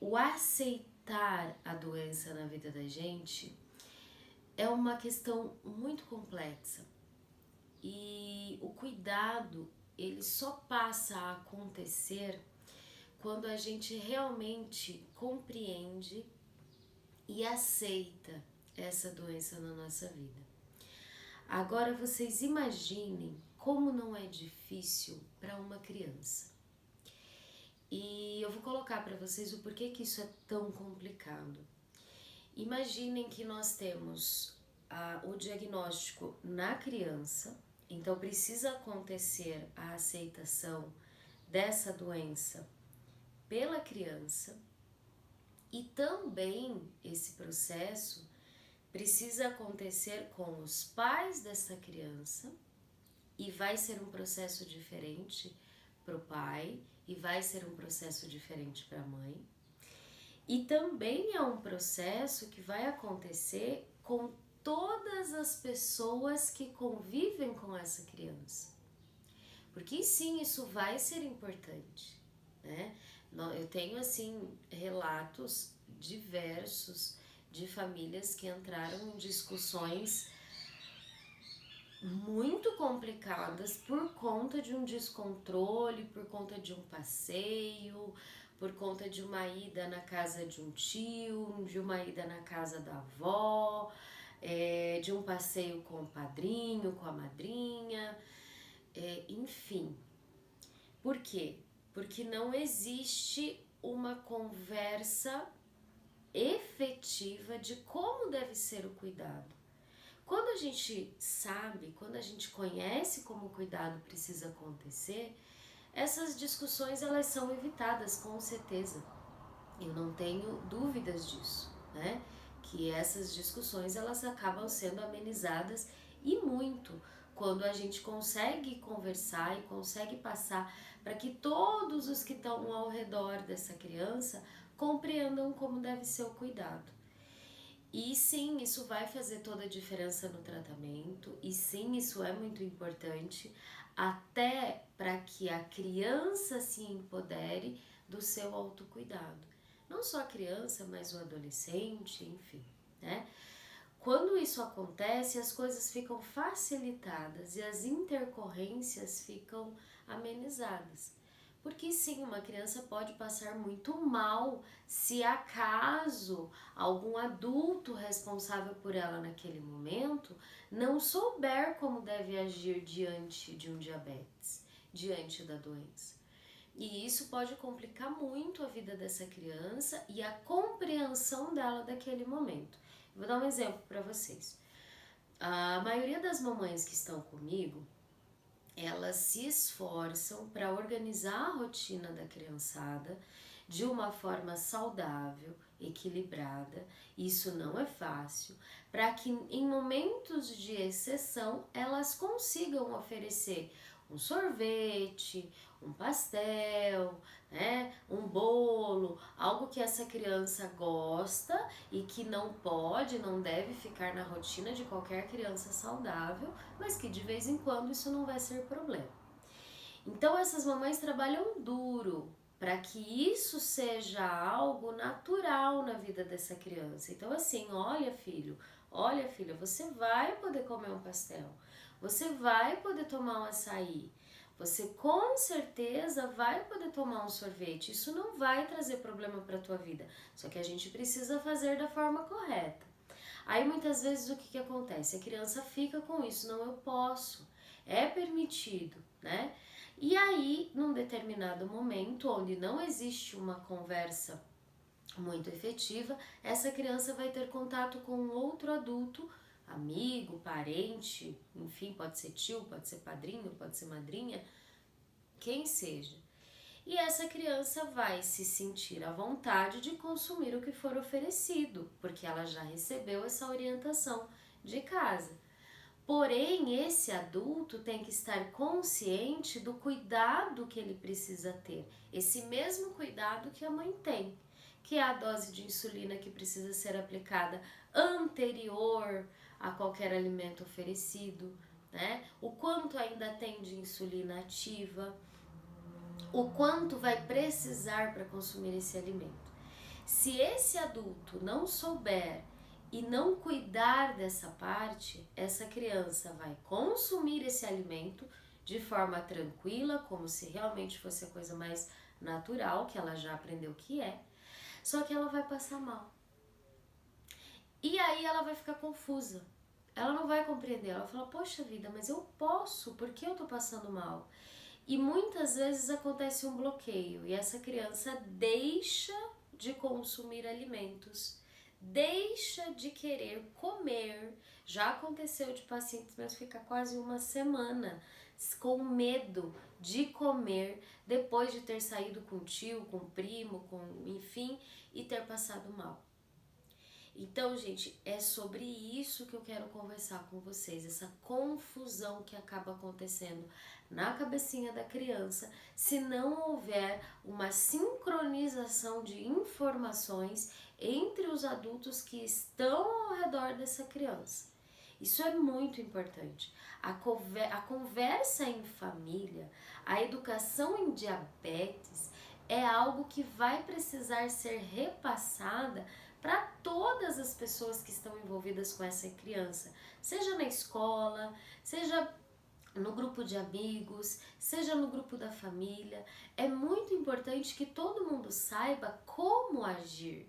o aceitar a doença na vida da gente é uma questão muito complexa e o cuidado ele só passa a acontecer quando a gente realmente compreende e aceita essa doença na nossa vida. Agora vocês imaginem como não é difícil para uma criança. E eu vou colocar para vocês o porquê que isso é tão complicado. Imaginem que nós temos o diagnóstico na criança, então precisa acontecer a aceitação dessa doença pela criança e também esse processo precisa acontecer com os pais dessa criança e vai ser um processo diferente para o pai e vai ser um processo diferente para a mãe. E também é um processo que vai acontecer com todas as pessoas que convivem com essa criança. Porque sim, isso vai ser importante, né? Eu tenho assim relatos diversos de famílias que entraram em discussões muito complicadas por conta de um descontrole, por conta de um passeio, por conta de uma ida na casa de um tio, de uma ida na casa da avó, de um passeio com o padrinho, com a madrinha, enfim. Por quê? Porque não existe uma conversa efetiva de como deve ser o cuidado. Quando a gente sabe, quando a gente conhece como o cuidado precisa acontecer, essas discussões elas são evitadas com certeza. Eu não tenho dúvidas disso, né? Que essas discussões elas acabam sendo amenizadas e muito quando a gente consegue conversar e consegue passar para que todos os que estão ao redor dessa criança compreendam como deve ser o cuidado. E sim, isso vai fazer toda a diferença no tratamento, e sim, isso é muito importante, até para que a criança se empodere do seu autocuidado. Não só a criança, mas o adolescente, enfim, né? Quando isso acontece, as coisas ficam facilitadas e as intercorrências ficam amenizadas. Porque sim, uma criança pode passar muito mal se acaso algum adulto responsável por ela naquele momento não souber como deve agir diante de um diabetes, diante da doença. E isso pode complicar muito a vida dessa criança e a compreensão dela daquele momento. Vou dar um exemplo para vocês. A maioria das mamães que estão comigo, elas se esforçam para organizar a rotina da criançada de uma forma saudável, equilibrada. Isso não é fácil, para que em momentos de exceção elas consigam oferecer um sorvete, um pastel, né, um bolo, algo que essa criança gosta e que não pode, não deve ficar na rotina de qualquer criança saudável, mas que de vez em quando isso não vai ser problema. Então essas mamães trabalham duro para que isso seja algo natural na vida dessa criança. Então assim, olha filha, você vai poder comer um pastel, você vai poder tomar um açaí, você com certeza vai poder tomar um sorvete. Isso não vai trazer problema para a tua vida, só que a gente precisa fazer da forma correta. Aí muitas vezes o que acontece? A criança fica com isso, não, eu posso, é permitido, né? E aí, num determinado momento, onde não existe uma conversa muito efetiva, essa criança vai ter contato com um outro adulto, amigo, parente, enfim, pode ser tio, pode ser padrinho, pode ser madrinha, quem seja. E essa criança vai se sentir à vontade de consumir o que for oferecido, porque ela já recebeu essa orientação de casa. Porém, esse adulto tem que estar consciente do cuidado que ele precisa ter, esse mesmo cuidado que a mãe tem, que é a dose de insulina que precisa ser aplicada anterior a qualquer alimento oferecido, né? O quanto ainda tem de insulina ativa, o quanto vai precisar para consumir esse alimento. Se esse adulto não souber e não cuidar dessa parte, essa criança vai consumir esse alimento de forma tranquila, como se realmente fosse a coisa mais natural, que ela já aprendeu que é, só que ela vai passar mal. E aí ela vai ficar confusa. Ela não vai compreender, ela vai falar, poxa vida, mas eu posso, por que eu tô passando mal? E muitas vezes acontece um bloqueio e essa criança deixa de consumir alimentos, deixa de querer comer. Já aconteceu de pacientes meus ficar quase uma semana com medo de comer depois de ter saído com o tio, com o primo, com enfim, e ter passado mal. Então, gente, é sobre isso que eu quero conversar com vocês, essa confusão que acaba acontecendo na cabecinha da criança se não houver uma sincronização de informações entre os adultos que estão ao redor dessa criança. Isso é muito importante. A conversa em família, a educação em diabetes é algo que vai precisar ser repassada para todas as pessoas que estão envolvidas com essa criança, seja na escola, seja no grupo de amigos, seja no grupo da família. É muito importante que todo mundo saiba como agir.